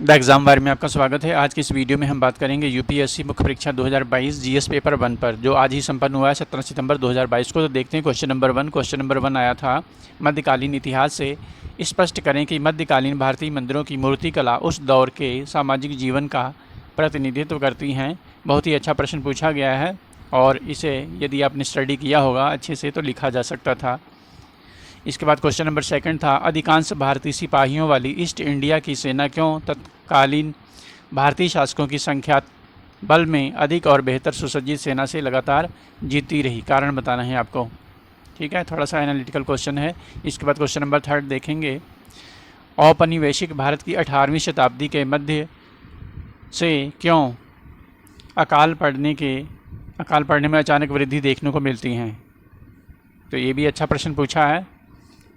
The exam वार में आपका स्वागत है। आज की इस वीडियो में हम बात करेंगे यूपीएससी मुख्य परीक्षा 2022 जीएस पेपर 1 पर, जो आज ही संपन्न हुआ है 17 सितंबर 2022 को। तो देखते हैं क्वेश्चन नंबर 1। क्वेश्चन नंबर 1 आया था, मध्यकालीन इतिहास से स्पष्ट करें कि मध्यकालीन भारतीय मंदिरों की मूर्ति कला उस दौर के सामाजिक जीवन का प्रतिनिधित्व करती हैं। बहुत ही अच्छा प्रश्न पूछा गया है और इसे यदि आपने स्टडी किया होगा अच्छे से तो लिखा जा सकता था। इसके बाद क्वेश्चन नंबर 2 था, अधिकांश भारतीय सिपाहियों वाली ईस्ट इंडिया की सेना क्यों तत्कालीन भारतीय शासकों की संख्या बल में अधिक और बेहतर सुसज्जित सेना से लगातार जीती रही? कारण बताना है आपको। ठीक है, थोड़ा सा एनालिटिकल क्वेश्चन है। इसके बाद क्वेश्चन नंबर 3 देखेंगे, औपनिवेशिक भारत की 18वीं शताब्दी के मध्य से क्यों अकाल पड़ने में अचानक वृद्धि देखने को मिलती हैं? तो ये भी अच्छा प्रश्न पूछा है।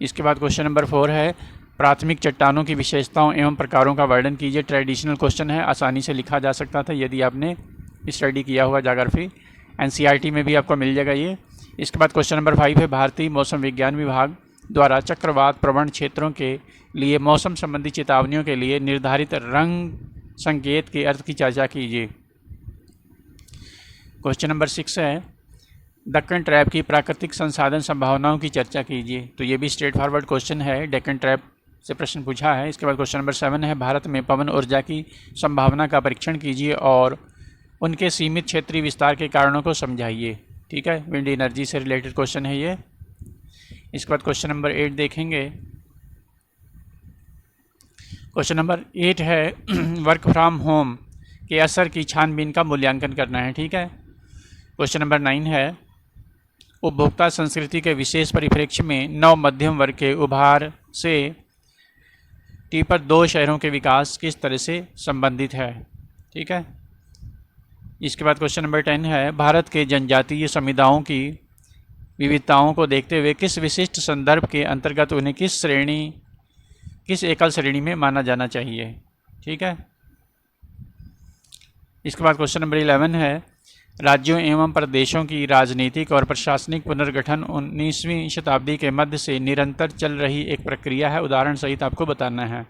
इसके बाद क्वेश्चन नंबर 4 है, प्राथमिक चट्टानों की विशेषताओं एवं प्रकारों का वर्णन कीजिए। ट्रेडिशनल क्वेश्चन है, आसानी से लिखा जा सकता था यदि आपने स्टडी किया हुआ ज्योग्राफी। एनसीईआरटी में भी आपको मिल जाएगा ये। इसके बाद क्वेश्चन नंबर 5 है, भारतीय मौसम विज्ञान विभाग द्वारा चक्रवात प्रवण क्षेत्रों के लिए मौसम संबंधी चेतावनियों के लिए निर्धारित रंग संकेत के अर्थ की चर्चा कीजिए। क्वेश्चन नंबर 6 है, दक्कन ट्रैप की प्राकृतिक संसाधन संभावनाओं की चर्चा कीजिए। तो ये भी स्ट्रेट फॉरवर्ड क्वेश्चन है, डेक्कन ट्रैप से प्रश्न पूछा है। इसके बाद क्वेश्चन नंबर 7 है, भारत में पवन ऊर्जा की संभावना का परीक्षण कीजिए और उनके सीमित क्षेत्रीय विस्तार के कारणों को समझाइए। ठीक है, विंड एनर्जी से रिलेटेड क्वेश्चन है ये। इसके बाद क्वेश्चन नंबर 8 देखेंगे। क्वेश्चन नंबर 8 है, वर्क फ्रॉम होम के असर की छानबीन का मूल्यांकन करना है। ठीक है। क्वेश्चन नंबर 9 है, उपभोक्ता संस्कृति के विशेष परिप्रेक्ष्य में नव मध्यम वर्ग के उभार से टिपर 2 शहरों के विकास किस तरह से संबंधित है? ठीक है। इसके बाद क्वेश्चन नंबर 10 है, भारत के जनजातीय समुदायों की विविधताओं को देखते हुए किस विशिष्ट संदर्भ के अंतर्गत उन्हें किस एकल श्रेणी में माना जाना चाहिए? ठीक है। इसके बाद क्वेश्चन नंबर 11 है, राज्यों एवं प्रदेशों की राजनीतिक और प्रशासनिक पुनर्गठन 19वीं शताब्दी के मध्य से निरंतर चल रही एक प्रक्रिया है, उदाहरण सहित आपको बताना है।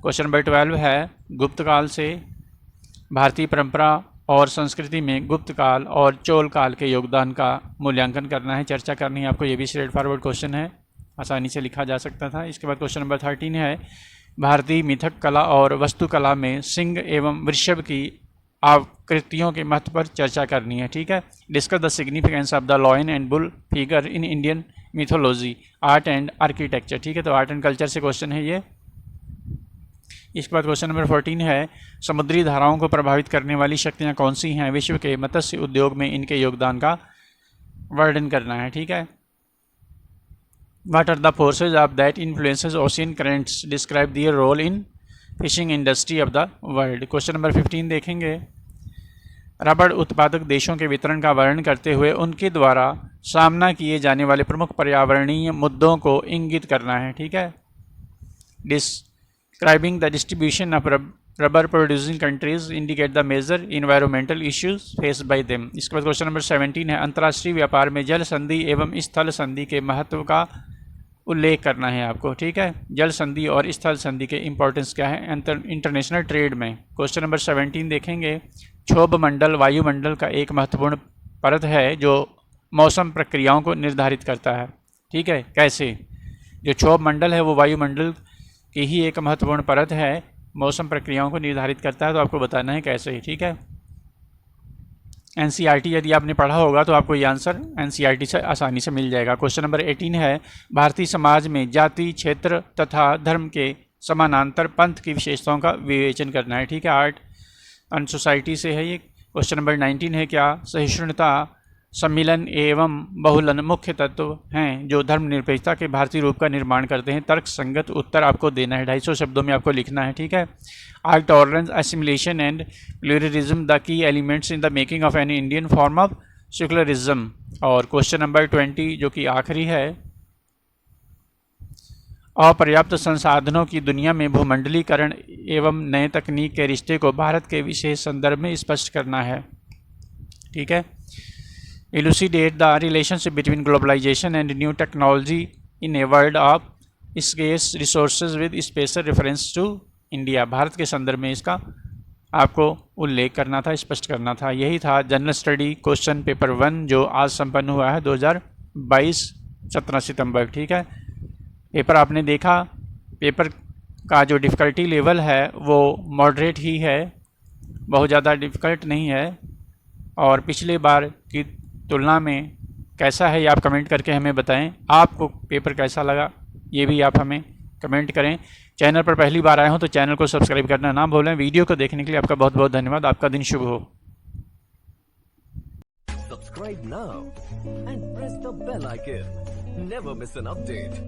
क्वेश्चन नंबर 12 है, गुप्त काल से भारतीय परंपरा और संस्कृति में गुप्त काल और चोल काल के योगदान का मूल्यांकन करना है, चर्चा करनी है आपको। ये भी स्ट्रेट फॉरवर्ड क्वेश्चन है, आसानी से लिखा जा सकता था। इसके बाद क्वेश्चन नंबर 13 है, भारतीय मिथक कला और वास्तुकला में सिंह एवं वृषभ की आकृतियों के महत्व पर चर्चा करनी है। ठीक है। Discuss the significance of the lion and bull figure in Indian mythology, art and architecture. ठीक है, तो आर्ट एंड कल्चर से क्वेश्चन है ये। इसके बाद क्वेश्चन नंबर 14 है, समुद्री धाराओं को प्रभावित करने वाली शक्तियाँ कौन सी हैं? विश्व के मत्स्य उद्योग में इनके योगदान का वर्णन करना है। ठीक है। What are the forces of that influences ocean currents, describe their role in fishing industry of the world. Question number 15 देखेंगे, रबड़ उत्पादक देशों के वितरण का वर्णन करते हुए उनके द्वारा सामना किए जाने वाले प्रमुख पर्यावरणीय मुद्दों को इंगित करना है। ठीक है। Describing the distribution of rubber producing countries, indicate the major environmental issues faced by them. इसके बाद क्वेश्चन नंबर 17 है, अंतर्राष्ट्रीय व्यापार में जल संधि एवं स्थल संधि के महत्व का उल्लेख करना है आपको। ठीक है, जल संधि और स्थल संधि के इंपॉर्टेंस क्या है इंटरनेशनल ट्रेड में। क्वेश्चन नंबर 17 देखेंगे, क्षोभ मंडल वायुमंडल का एक महत्वपूर्ण परत है जो मौसम प्रक्रियाओं को निर्धारित करता है। ठीक है, कैसे? जो क्षोभ मंडल है वो वायुमंडल की ही एक महत्वपूर्ण परत है, मौसम प्रक्रियाओं को निर्धारित करता है, तो आपको बताना है कैसे। ठीक है। एनसीईआरटी यदि आपने पढ़ा होगा तो आपको ये आंसर एनसीईआरटी से आसानी से मिल जाएगा। क्वेश्चन नंबर 18 है, भारतीय समाज में जाति, क्षेत्र तथा धर्म के समानांतर पंथ की विशेषताओं का विवेचन करना है। ठीक है, आर्ट एंड सोसाइटी से है ये। क्वेश्चन नंबर 19 है, क्या सहिष्णुता, सम्मिलन एवं बहुलन मुख्य तत्व हैं जो धर्मनिरपेक्षता के भारतीय रूप का निर्माण करते हैं? तर्क संगत उत्तर आपको देना है, 250 शब्दों में आपको लिखना है। ठीक है। Are tolerance, assimilation and pluralism the key elements in the making of an Indian form of secularism. और क्वेश्चन नंबर 20 जो कि आखिरी है, अपर्याप्त संसाधनों की दुनिया में भूमंडलीकरण एवं नए तकनीक के रिश्ते को भारत के विशेष संदर्भ में स्पष्ट करना है। ठीक है। elucidate the relationship between globalization and new technology in a world of scarce resources with special reference to India, Bharat के संदर्भ में इसका आपको उल्लेख करना था, स्पष्ट करना था। यही था जनरल स्टडी क्वेश्चन पेपर 1 जो आज संपन्न हुआ है 2022 17 सितंबर। ठीक है, पेपर आपने देखा, पेपर का जो डिफ़िकल्टी लेवल है वो मॉडरेट ही है, बहुत ज़्यादा डिफ़िकल्ट नहीं है। और पिछले बार की तुलना में कैसा है ये आप कमेंट करके हमें बताएं। आपको पेपर कैसा लगा ये भी आप हमें कमेंट करें। चैनल पर पहली बार आए हो तो चैनल को सब्सक्राइब करना ना भूलें। वीडियो को देखने के लिए आपका बहुत बहुत धन्यवाद। आपका दिन शुभ हो। Subscribe now and press the bell icon. Never miss an update.